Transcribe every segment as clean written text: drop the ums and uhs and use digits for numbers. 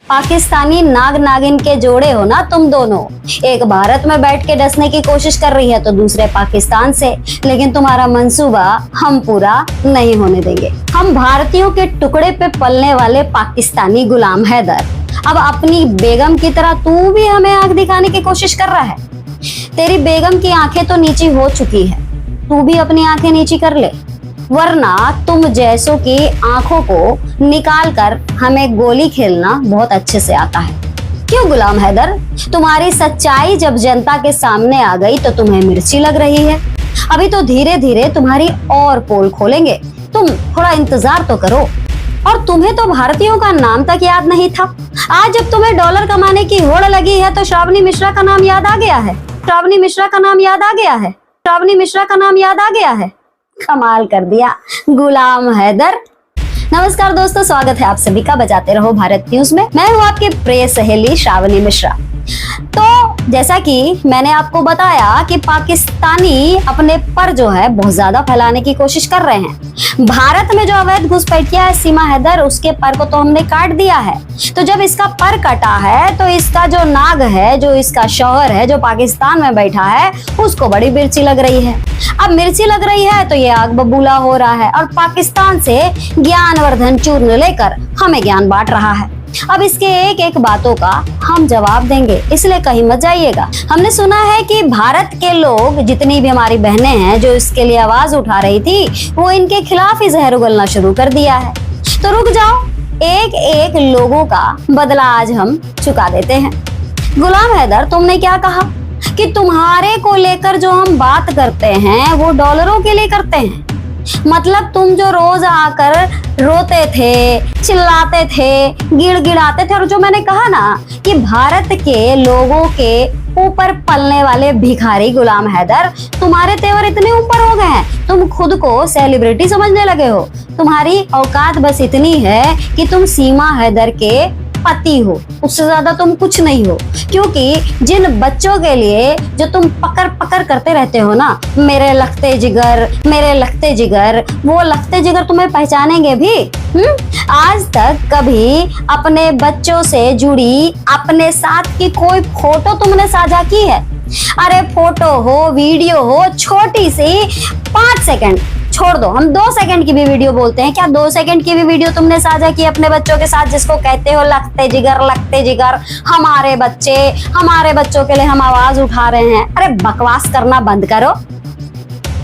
पाकिस्तानी नाग नागिन के जोड़े हो ना तुम दोनों। एक भारत में बैठ के डसने की कोशिश कर रही है तो दूसरे पाकिस्तान से, लेकिन तुम्हारा मंसूबा हम पूरा नहीं होने देंगे। हम भारतीयों के टुकड़े पे पलने वाले पाकिस्तानी गुलाम हैदर अब अपनी बेगम की तरह तू भी हमें आंख दिखाने की कोशिश कर रहा है। तेरी बेगम की आंखें तो नीची हो चुकी है, तू भी अपनी आंखें नीची कर ले, वरना तुम जैसों की आंखों को निकाल कर हमें गोली खेलना बहुत अच्छे से आता है। क्यों गुलाम हैदर, तुम्हारी सच्चाई जब जनता के सामने आ गई तो तुम्हें मिर्ची लग रही है। अभी तो धीरे धीरे तुम्हारी और पोल खोलेंगे, तुम थोड़ा इंतजार तो करो। और तुम्हें तो भारतीयों का नाम तक याद नहीं था। आज जब तुम्हें डॉलर कमाने की होड़ लगी है तो श्रावणी मिश्रा का नाम याद आ गया है। श्रावणी मिश्रा का नाम याद आ गया है। श्रावणी मिश्रा का नाम याद आ गया है। कमाल कर दिया गुलाम हैदर। नमस्कार दोस्तों, स्वागत है आप सभी का बजाते रहो भारत न्यूज में। मैं हूँ आपकी प्रिय सहेली श्रावणी मिश्रा। तो जैसा कि मैंने आपको बताया कि पाकिस्तानी अपने पर जो है बहुत ज्यादा फैलाने की कोशिश कर रहे हैं। भारत में जो अवैध घुसपैठिया है सीमा हैदर, उसके पर को तो हमने काट दिया है। तो जब इसका पर कटा है तो इसका जो नाग है, जो इसका शौहर है, जो पाकिस्तान में बैठा है, उसको बड़ी मिर्ची लग रही है। अब मिर्ची लग रही है तो ये आग बबूला हो रहा है और पाकिस्तान से ज्ञानवर्धन चूर्ण लेकर हमें ज्ञान बांट रहा है। अब इसके एक एक बातों का हम जवाब देंगे, इसलिए कहीं मत जाइएगा। हमने सुना है कि भारत के लोग, जितनी भी हमारी बहनें हैं जो इसके लिए आवाज उठा रही थी, वो इनके खिलाफ ही जहर उगलना शुरू कर दिया है। तो रुक जाओ, एक एक लोगों का बदला आज हम चुका देते हैं। गुलाम हैदर, तुमने क्या कहा कि तुम्हारे को लेकर जो हम बात करते हैं वो डॉलरों के लिए करते हैं। मतलब तुम जो रोज आकर रोते थे, चिल्लाते थे, गिड़गिड़ाते थे, और जो मैंने कहा ना कि भारत के लोगों के ऊपर पलने वाले भिखारी गुलाम हैदर, तुम्हारे तेवर इतने ऊपर हो गए हैं, तुम खुद को सेलिब्रिटी समझने लगे हो। तुम्हारी औकात बस इतनी है कि तुम सीमा हैदर के पति हो, उससे ज्यादा तुम कुछ नहीं हो। क्योंकि जिन बच्चों के लिए जो तुम पकड़ पकड़ करते रहते हो ना, मेरे लखते जिगर, मेरे लखते जिगर, वो लखते जिगर तुम्हें पहचानेंगे भी। आज तक कभी अपने बच्चों से जुड़ी अपने साथ की कोई फोटो तुमने साझा की है? अरे फोटो हो, वीडियो हो, छोटी सी 5 सेकंड छोड़ दो, हम 2 सेकंड की भी वीडियो बोलते हैं। क्या 2 सेकंड की भी वीडियो तुमने साझा की अपने बच्चों के साथ, जिसको कहते हो लगते जिगर, हमारे बच्चे, हमारे बच्चों के लिए हम आवाज उठा रहे हैं? अरे बकवास करना बंद करो।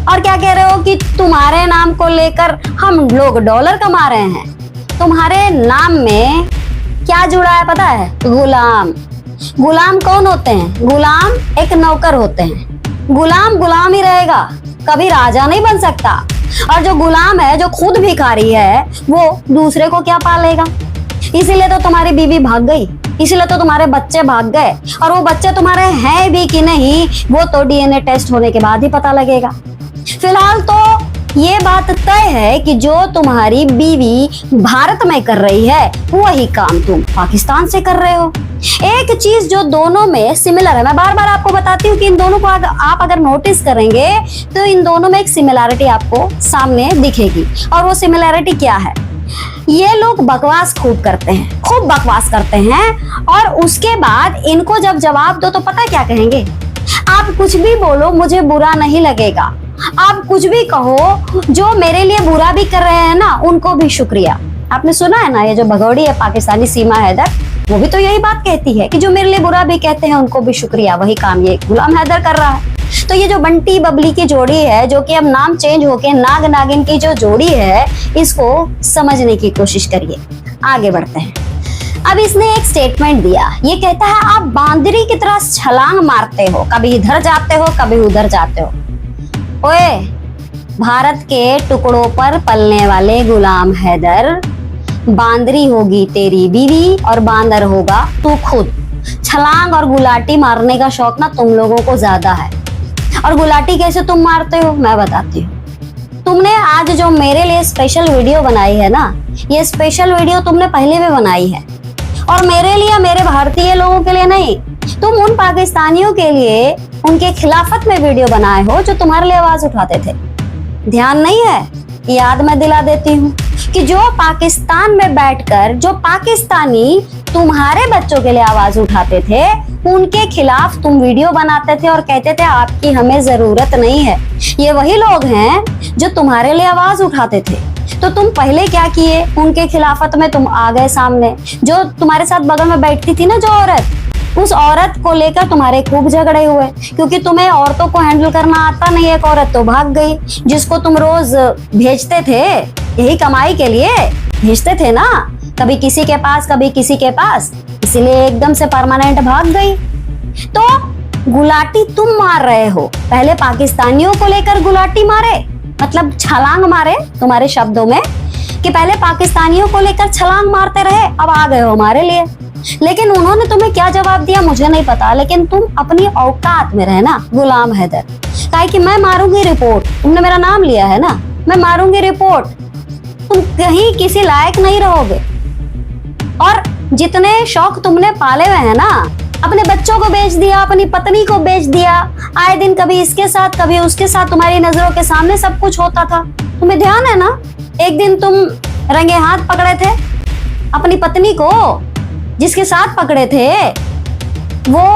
और क्या कह रहे हो कि तुम्हारे नाम को लेकर हम लोग डॉलर कमा रहे हैं? तुम्हारे नाम में क्या जुड़ा है पता है? गुलाम। गुलाम कौन होते हैं? गुलाम एक नौकर होते हैं। गुलाम गुलाम ही रहेगा, कभी राजा नहीं बन सकता। और जो गुलाम है, जो खुद भिखारी है, वो दूसरे को क्या पालेगा? इसीलिए तो तुम्हारी बीवी भाग गई, इसीलिए तो तुम्हारे बच्चे भाग गए। और वो बच्चे तुम्हारे हैं भी कि नहीं, वो तो डीएनए टेस्ट होने के बाद ही पता लगेगा। फिलहाल तो ये बात तय है कि जो तुम्हारी बीवी भारत में कर रही है, वही काम तुम पाकिस्तान से कर रहे हो। एक चीज जो दोनों में सिमिलर है, मैं बार बार आपको बताती हूँ कि इन दोनों को आप अगर नोटिस करेंगे तो इन दोनों में एक सिमिलैरिटी आपको सामने दिखेगी। और वो सिमिलैरिटी क्या है? ये लोग बकवास खूब करते हैं, खूब बकवास करते हैं, और उसके बाद इनको जब जवाब दो तो पता क्या कहेंगे? आप कुछ भी बोलो, मुझे बुरा नहीं लगेगा। आप कुछ भी कहो, जो मेरे लिए बुरा भी कर रहे हैं ना, उनको भी शुक्रिया। आपने सुना है ना, ये जो भगौड़ी है पाकिस्तानी सीमा हैदर, वो भी तो यही बात कहती है कि जो मेरे लिए बुरा भी कहते हैं उनको भी शुक्रिया। वही काम ये गुलाम हैदर कर रहा है। तो ये जो बंटी बबली की जोड़ी है, जो कि अब नाम चेंज होके नाग नागिन की जो जोड़ी है, इसको समझने की कोशिश करिए। आगे बढ़ते हैं। अब इसने एक स्टेटमेंट दिया, ये कहता है आप बांदरी की तरह छलांग मारते हो, कभी इधर जाते हो, कभी उधर जाते हो। ओए, भारत के टुकड़ों पर पलने वाले गुलाम हैदर, बांदरी होगी तेरी बीवी और बांदर होगा तू खुद। छलांग और गुलाटी मारने का शौक ना तुम लोगों को ज्यादा है। और गुलाटी कैसे तुम मारते हो मैं बताती हूँ। तुमने आज जो मेरे लिए स्पेशल वीडियो बनाई है ना, ये स्पेशल वीडियो तुमने पहले भी बनाई है, और मेरे लिए, मेरे भारतीय लोगों के लिए नहीं। तुम उन पाकिस्तानियों के लिए, उनके खिलाफत में वीडियो बनाए हो जो तुम्हारे लिए आवाज उठाते थे। ध्यान नहीं है? याद मैं दिला देती हूँ कि जो पाकिस्तान में बैठकर, जो पाकिस्तानी तुम्हारे बच्चों के लिए आवाज उठाते थे, उनके खिलाफ तुम वीडियो बनाते थे और कहते थे आपकी हमें जरूरत नहीं है। ये वही लोग हैं जो तुम्हारे लिए आवाज उठाते थे। तो तुम पहले क्या किए, उनके खिलाफत में तुम आ गए सामने। जो तुम्हारे साथ बगल में बैठती थी ना जो औरत, उस औरत को लेकर तुम्हारे खूब झगड़े हुए, क्योंकि तुम्हें औरतों को हैंडल करना आता नहीं। एक औरत तो भाग गई जिसको तुम रोज भेजते थे, यही कमाई के लिए भेजते थे ना, कभी किसी के पास कभी किसी के पास, इसीलिए एकदम से परमानेंट भाग गई। तो गुलाटी तुम मार रहे हो, पहले पाकिस्तानियों को लेकर गुलाटी मारे, मतलब छलांग मारे तुम्हारे शब्दों में, कि पहले पाकिस्तानियों को लेकर छलांग मारते रहे, अब आ गए हो हमारे लिए। लेकिन उन्होंने तुम्हें क्या जवाब दिया मुझे नहीं पता, लेकिन तुम अपनी औकात में रहना गुलाम हैदर। कहा कि मैं मारूंगी रिपोर्ट, तुमने मेरा नाम लिया है ना, मैं मारूंगी रिपोर्ट, तुम कहीं किसी लायक नहीं रहोगे। और जितने शौक तुमने पाले हुए हैं ना, अपने बच्चों को बेच दिया, अपनी पत्नी को बेच दिया, आए दिन कभी इसके साथ कभी उसके साथ, तुम्हारी नजरों के सामने सब कुछ होता था। तुम्हें ध्यान है ना, एक दिन तुम रंगे हाथ पकड़े थे अपनी पत्नी को, जिसके साथ पकड़े थे वो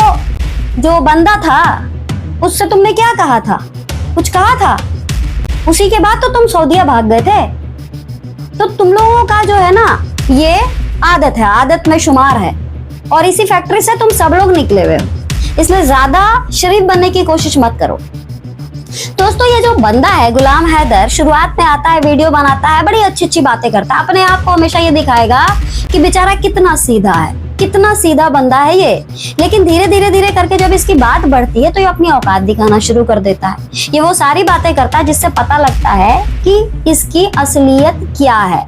जो बंदा था, उससे तुमने क्या कहा था, कुछ कहा था? उसी के बाद तो तुम सऊदीया भाग गए थे। तो तुम लोगों का जो है ना, ये आदत है, आदत में शुमार है, और इसी फैक्ट्री से तुम सब लोग निकले हुए हो, इसलिए ज्यादा शरीफ बनने की कोशिश मत करो। दोस्तों, ये जो बंदा है गुलाम हैदर, शुरुआत में आता है, वीडियो बनाता है, बड़ी अच्छी अच्छी बातें करता है, अपने आप को हमेशा ये दिखाएगा कि बेचारा कितना सीधा है, कितना सीधा बंदा है ये। लेकिन धीरे धीरे धीरे करके जब इसकी बात बढ़ती है तो ये अपनी औकात दिखाना शुरू कर देता है। ये वो सारी बातें करता है जिससे पता लगता है कि इसकी असलियत क्या है।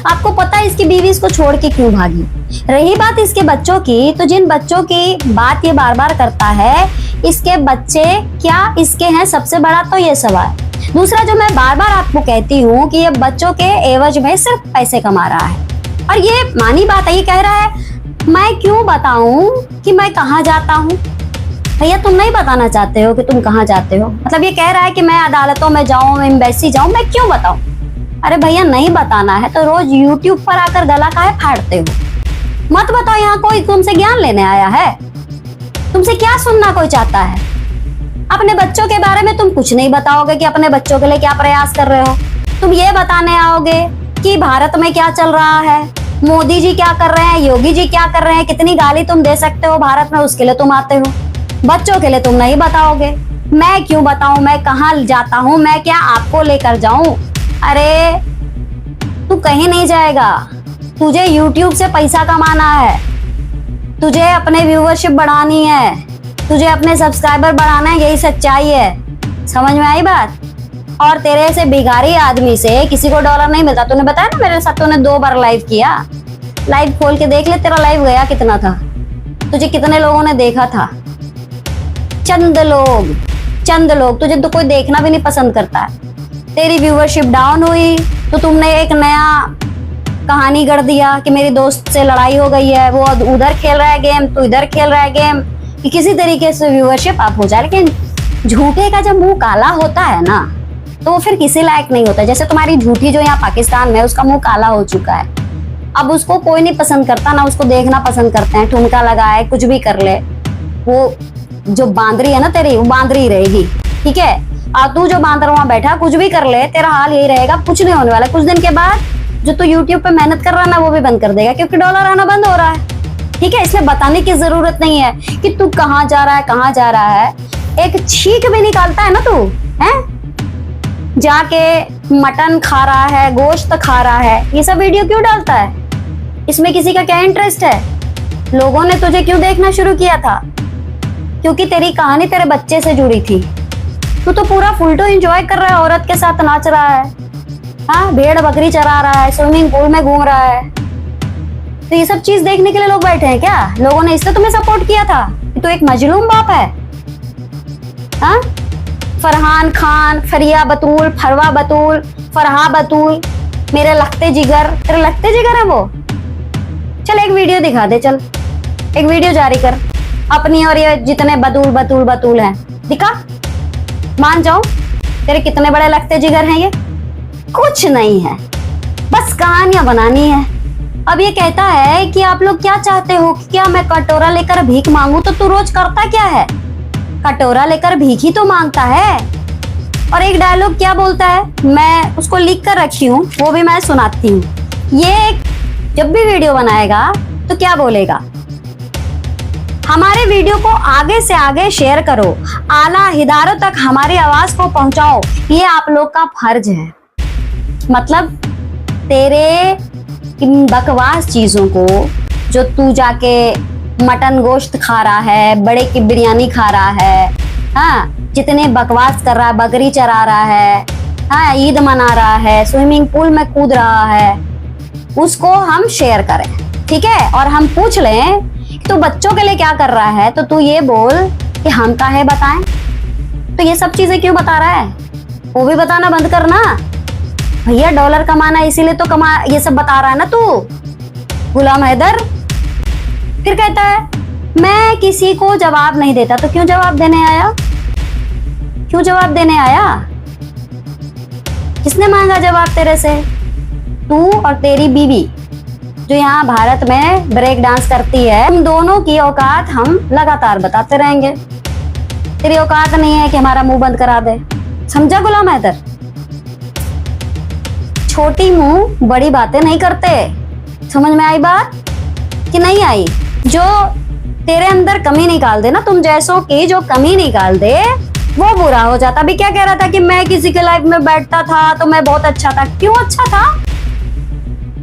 आपको पता है इसकी बीवी इसको छोड़ के क्यों भागी? रही बात इसके बच्चों की, तो जिन बच्चों की बात ये बार बार करता है, इसके बच्चे क्या इसके हैं? सबसे बड़ा तो ये सवाल। दूसरा, जो मैं बार बार आपको कहती हूँ कि ये बच्चों के एवज में सिर्फ पैसे कमा रहा है, और ये मानी बात है, ये कह रहा है मैं क्यों बताऊं कि मैं कहाँ जाता हूँ। भैया, तुम नहीं बताना चाहते हो कि तुम कहाँ जाते हो, मतलब ये कह रहा है कि मैं अदालतों में जाऊं, एम्बेसी जाऊं, मैं क्यों बताऊं? अरे भैया, नहीं बताना है तो रोज यूट्यूब पर आकर गला काहे फाड़ते हो? मत बताओ, यहाँ कोई तुमसे ज्ञान लेने आया है? तुमसे क्या सुनना कोई चाहता है? अपने बच्चों के बारे में तुम कुछ नहीं बताओगे कि अपने बच्चों के लिए क्या प्रयास कर रहे हो। तुम ये बताने आओगे कि भारत में क्या चल रहा है, मोदी जी क्या कर रहे हैं, योगी जी क्या कर रहे हैं, कितनी गाली तुम दे सकते हो भारत में, उसके लिए तुम आते हो। बच्चों के लिए तुम नहीं बताओगे। मैं क्यों बताऊं, मैं कहाँ जाता हूँ, मैं क्या आपको लेकर जाऊं? अरे तू कहीं नहीं जाएगा, तुझे YouTube से पैसा कमाना है, तुझे अपने व्यूवरशिप बढ़ानी है, तुझे अपने सब्सक्राइबर बढ़ाना है, यही सच्चाई है। समझ में आई बात? और तेरे से भिखारी आदमी से किसी को डॉलर नहीं मिलता। तूने बताया ना मेरे साथ, तूने 2 बार लाइव किया, लाइव खोल के देख ले, तेरा लाइव गया कितना था, तुझे कितने लोगों ने देखा था? चंद लोग, तुझे तो कोई देखना भी नहीं पसंद करता है। तेरी व्यूवरशिप डाउन हुई तो तुमने एक नया कहानी गढ़ दिया कि मेरी दोस्त से लड़ाई हो गई है, वो उधर खेल रहा है गेम, तू इधर खेल रहा है गेम, कि किसी तरीके से व्यूवरशिप अप हो जाए। लेकिन झूठे का जब मुंह काला होता है ना, तो वो फिर किसी लायक नहीं होता। जैसे तुम्हारी झूठी जो यहाँ पाकिस्तान में, उसका मुंह काला हो चुका है, अब उसको कोई नहीं पसंद करता, ना उसको देखना पसंद करते हैं। ठुमका लगाए, कुछ भी कर ले, वो जो बांदरी है ना तेरी, वो बांदरी रहेगी, ठीक है? और तू जो बांदर वहां बैठा, कुछ भी कर ले, तेरा हाल यही रहेगा, कुछ नहीं होने वाला। कुछ दिन के बाद जो तू YouTube पे मेहनत कर रहा है ना, वो भी बंद कर देगा, क्योंकि डॉलर आना बंद हो रहा है, ठीक है? इसलिए बताने की जरूरत नहीं है कि तू कहाँ जा रहा है, कहाँ जा रहा है। एक छींक भी निकालता है ना तू, है जाके मटन खा रहा है, गोश्त खा रहा है, ये सब वीडियो क्यों डालता है? इसमें किसी का क्या इंटरेस्ट है? लोगों ने तुझे क्यों देखना शुरू किया था? क्योंकि तेरी कहानी तेरे बच्चे से जुड़ी थी। तू तो पूरा फुल टू एंजॉय कर रहा है, औरत के साथ नाच रहा है, हाँ, भेड़ बकरी चरा रहा है, स्विमिंग पूल में घूम रहा है। तो ये सब चीज देखने के लिए लोग बैठे हैं क्या? लोगों ने इसलिए तुम्हें सपोर्ट किया था कि तू एक मजलूम बाप है, हाँ? फरहान खान, फरिया बतूल, फरवा बतूल, फरहा बतूल, मेरे लगते जिगर, तेरे लगते जिगर है वो। चल एक वीडियो दिखा दे, चल एक वीडियो जारी कर अपनी, और ये जितने बतूल हैं दिखा, मान जाऊं तेरे कितने बड़े लगते जिगर हैं। ये कुछ नहीं है, बस कहानियां बनानी है, अब ये कहता है कि आप लोग क्या चाहते हो कि क्या मैं कटोरा लेकर भीख मांगू, तो तू रोज करता क्या है? कटोरा लेकर भीख ही तो मांगता है। और एक डायलॉग क्या बोलता है, मैं उसको लिख कर रखी हूँ, वो भी मैं सुनाती हूँ। ये जब भी वीडियो बनाएगा तो क्या बोलेगा, हमारे वीडियो को आगे से आगे शेयर करो, आला हिदारों तक हमारी आवाज को पहुंचाओ, ये आप लोग का फर्ज है। मतलब तेरे इन बकवास चीजों को, जो तू जाके मटन गोश्त खा रहा है, बड़े की बिरयानी खा रहा है, हाँ, जितने बकवास कर रहा है, बकरी चरा रहा है, हाँ, ईद मना रहा है, स्विमिंग पूल में कूद रहा है, उसको हम शेयर करें, ठीक है? और हम पूछ लें तो बच्चों के लिए क्या कर रहा है, तो तू ये बोल कि हम काहे बताएं। तो ये सब चीजें क्यों बता रहा है, वो भी बताना बंद करना। भैया डॉलर कमाना इसीलिए तो ये सब बता रहा है ना तू, गुलाम हैदर। फिर कहता है मैं किसी को जवाब नहीं देता, तो क्यों जवाब देने आया? क्यों जवाब देने आया? किसने मांगा जवाब तेरे से? तू और तेरी बीवी जो यहाँ भारत में ब्रेक डांस करती है, तुम दोनों की औकात हम लगातार बताते रहेंगे। तेरी औकात नहीं है कि हमारा मुंह बंद करा दे, समझा गुलाम हैदर? छोटी मुंह बड़ी बातें नहीं करते। समझ में आई बात कि नहीं आई? जो तेरे अंदर कमी निकाल दे ना, तुम जैसों की जो कमी निकाल दे, वो बुरा हो जाता। अभी क्या कह रहा था कि मैं किसी के लाइफ में बैठता था तो मैं बहुत अच्छा था। क्यों अच्छा था?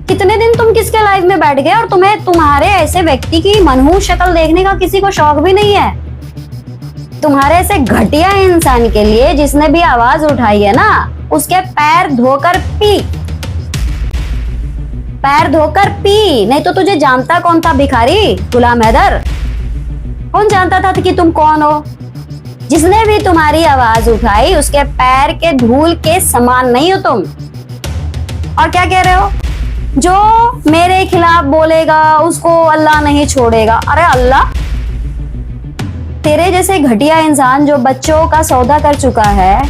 कितने दिन तुम किसके लाइफ में बैठ गए और तुम्हें तुम्हारे ऐसे व्यक्ति की मनहूस शक्ल देखने का किसी को शौक भी नहीं है। तुम्हारे ऐसे घटिया इंसान के लिए जिसने भी आवाज उठाई है ना, उसके पैर धोकर पी, पैर धोकर पी, नहीं तो तुझे जानता कौन था भिखारी गुलाम हैदर? कौन जानता था कि तुम कौन हो? जिसने भी तुम्हारी आवाज उठाई उसके पैर के धूल के समान नहीं हो तुम। और क्या कह रहे हो, जो मेरे खिलाफ बोलेगा उसको अल्लाह नहीं छोड़ेगा। अरे अल्लाह, तेरे जैसे घटिया इंसान जो बच्चों का सौदा कर चुका है,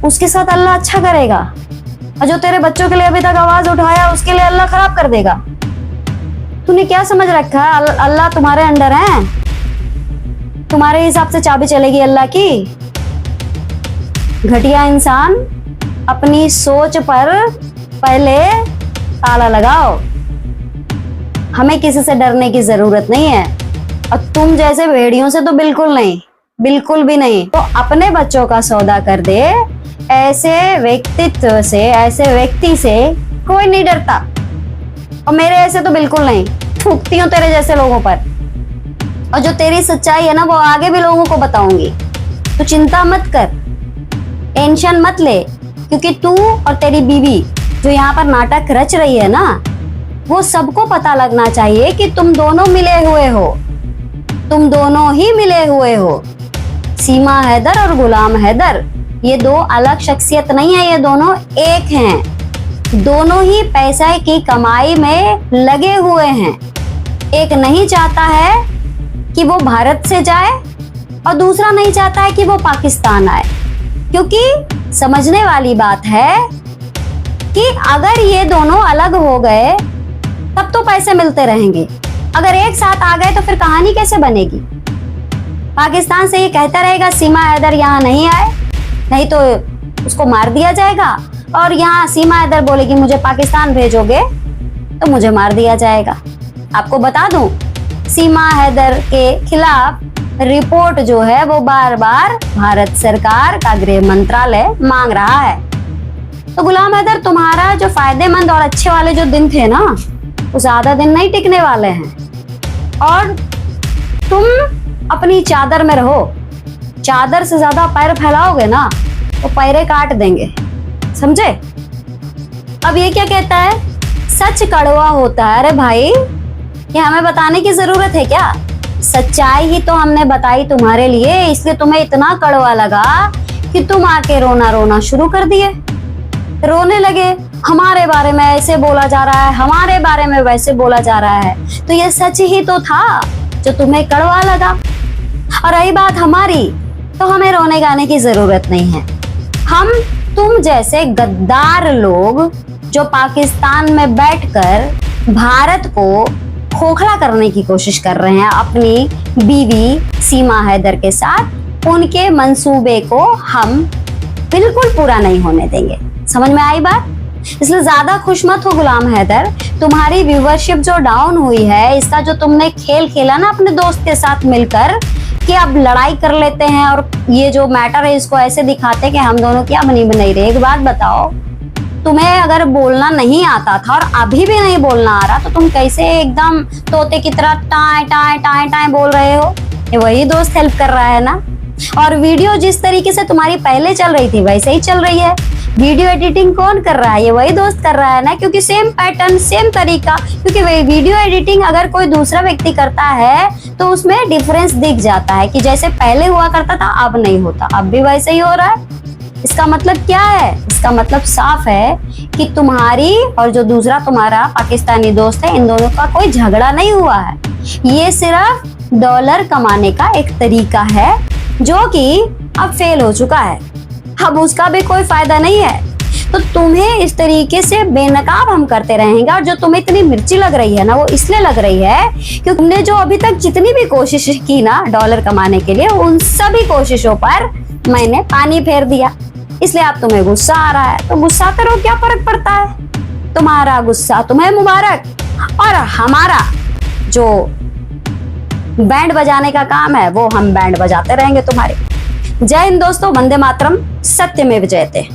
उसके साथ अल्लाह अच्छा करेगा? और जो तेरे बच्चों के लिए अभी तक आवाज उठाया उसके लिए अल्लाह खराब कर देगा? तूने क्या समझ रखा है? अल्लाह तुम्हारे अंडर है, तुम्हारे हिसाब से चाबी चलेगी अल्लाह की? घटिया इंसान, अपनी सोच पर पहले ताला लगाओ। हमें किसी से डरने की जरूरत नहीं है, और तुम जैसे भेड़ियों से तो बिल्कुल नहीं, बिल्कुल भी नहीं। तो अपने बच्चों का सौदा कर दे, ऐसे व्यक्तित्व से, ऐसे व्यक्ति से कोई नहीं डरता। और मेरे ऐसे तो बिल्कुल नहीं, थूकती हूँ तेरे जैसे लोगों पर। और जो तेरी सच्चाई है ना, वो आगे भी लोगों को बताऊंगी। तो चिंता मत कर, टेंशन मत ले, क्योंकि तू और तेरी बीवी जो यहाँ पर नाटक रच रही है ना, वो सबको पता लगना चाहिए कि तुम दोनों मिले हुए हो, तुम दोनों ही मिले हुए हो। सीमा हैदर और गुलाम हैदर ये दो अलग शख्सियत नहीं है, ये दोनों एक हैं। दोनों ही पैसे की कमाई में लगे हुए हैं। एक नहीं चाहता है कि वो भारत से जाए और दूसरा नहीं चाहता है कि वो पाकिस्तान आए, क्योंकि समझने वाली बात है कि अगर ये दोनों अलग हो गए तब तो पैसे मिलते रहेंगे, अगर एक साथ आ गए तो फिर कहानी कैसे बनेगी? पाकिस्तान से ये कहता रहेगा सीमा हैदर यहाँ नहीं आए, नहीं तो उसको मार दिया जाएगा, और यहाँ सीमा हैदर बोलेगी मुझे पाकिस्तान भेजोगे तो मुझे मार दिया जाएगा। आपको बता दूं, सीमा हैदर के खिलाफ रिपोर्ट जो है वो बार बार भारत सरकार का गृह मंत्रालय मांग रहा है। तो गुलाम हैदर, तुम्हारा जो फायदेमंद और अच्छे वाले जो दिन थे ना, वो ज्यादा दिन नहीं टिकने वाले हैं। और तुम अपनी चादर में रहो, चादर से ज्यादा पैर फैलाओगे ना तो पैरे काट देंगे, समझे? अब ये क्या कहता है, सच कड़वा होता है। अरे भाई, ये हमें बताने की जरूरत है क्या? सच्चाई ही तो हमने बताई तुम्हारे लिए, इसलिए तुम्हें इतना कड़वा लगा कि तुम आके रोना रोना शुरू कर दिए, रोने लगे। हमारे बारे में ऐसे बोला जा रहा है, हमारे बारे में वैसे बोला जा रहा है। तो ये सच ही तो था जो तुम्हें कड़वा लगा। और रही बात हमारी, तो हमें रोने गाने की जरूरत नहीं है। हम तुम जैसे गद्दार लोग जो पाकिस्तान में बैठकर भारत को खोखला करने की कोशिश कर रहे हैं अपनी बीवी सीमा हैदर के साथ। उनके मंसूबे को हम बिल्कुल पूरा नहीं होने देंगे। समझ में आई बात? इसलिए ज्यादा खुश मत हो गुलाम हैदर। तुम्हारी व्यूवरशिप जो डाउन हुई है, इसका जो तुमने खेल खेला ना अपने दोस्त के साथ मिलकर कि अब लड़ाई कर लेते हैं और ये जो मैटर है इसको ऐसे दिखाते कि हम दोनों क्या बनी बनाई रहे। एक बात बताओ, तुम्हें अगर बोलना नहीं आता था और अभी भी नहीं बोलना आ रहा तो तुम कैसे एकदम तोते की तरह टाए टाए टाए टाए बोल रहे हो? ये वही दोस्त हेल्प कर रहा है ना। और वीडियो जिस तरीके से तुम्हारी पहले चल रही थी वैसे ही चल रही है। वीडियो एडिटिंग कौन कर रहा है? ये वही दोस्त कर रहा है ना, क्योंकि सेम पैटर्न सेम तरीका। क्योंकि वीडियो एडिटिंग अगर कोई दूसरा व्यक्ति करता है तो उसमें डिफरेंस दिख जाता है कि जैसे पहले हुआ करता था अब नहीं होता, अब भी वैसे ही हो रहा है। इसका मतलब क्या है? इसका मतलब साफ है कि तुम्हारी और जो दूसरा तुम्हारा पाकिस्तानी दोस्त है, इन दोनों का कोई झगड़ा नहीं हुआ है। ये सिर्फ डॉलर कमाने का एक तरीका है जो कि अब फेल हो चुका है। अब उसका भी कोई फायदा नहीं है। तो तुम्हें इस तरीके से बेनकाब हम करते रहेंगे। और जो तुम्हें इतनी मिर्ची लग रही है ना, वो इसलिए लग रही है कि तुमने जो अभी तक जितनी भी कोशिश की ना डॉलर कमाने के लिए, उन सभी कोशिशों पर मैंने पानी फेर दिया। इसलिए अब तुम्हें गुस्सा आ रहा है। तो गुस्सा करो, क्या फर्क पड़ता है? तुम्हारा गुस्सा तुम्हें मुबारक, और हमारा जो बैंड बजाने का काम है वो हम बैंड बजाते रहेंगे तुम्हारे। जय हिंद दोस्तों, वंदे मातरम, सत्यमेव जयते।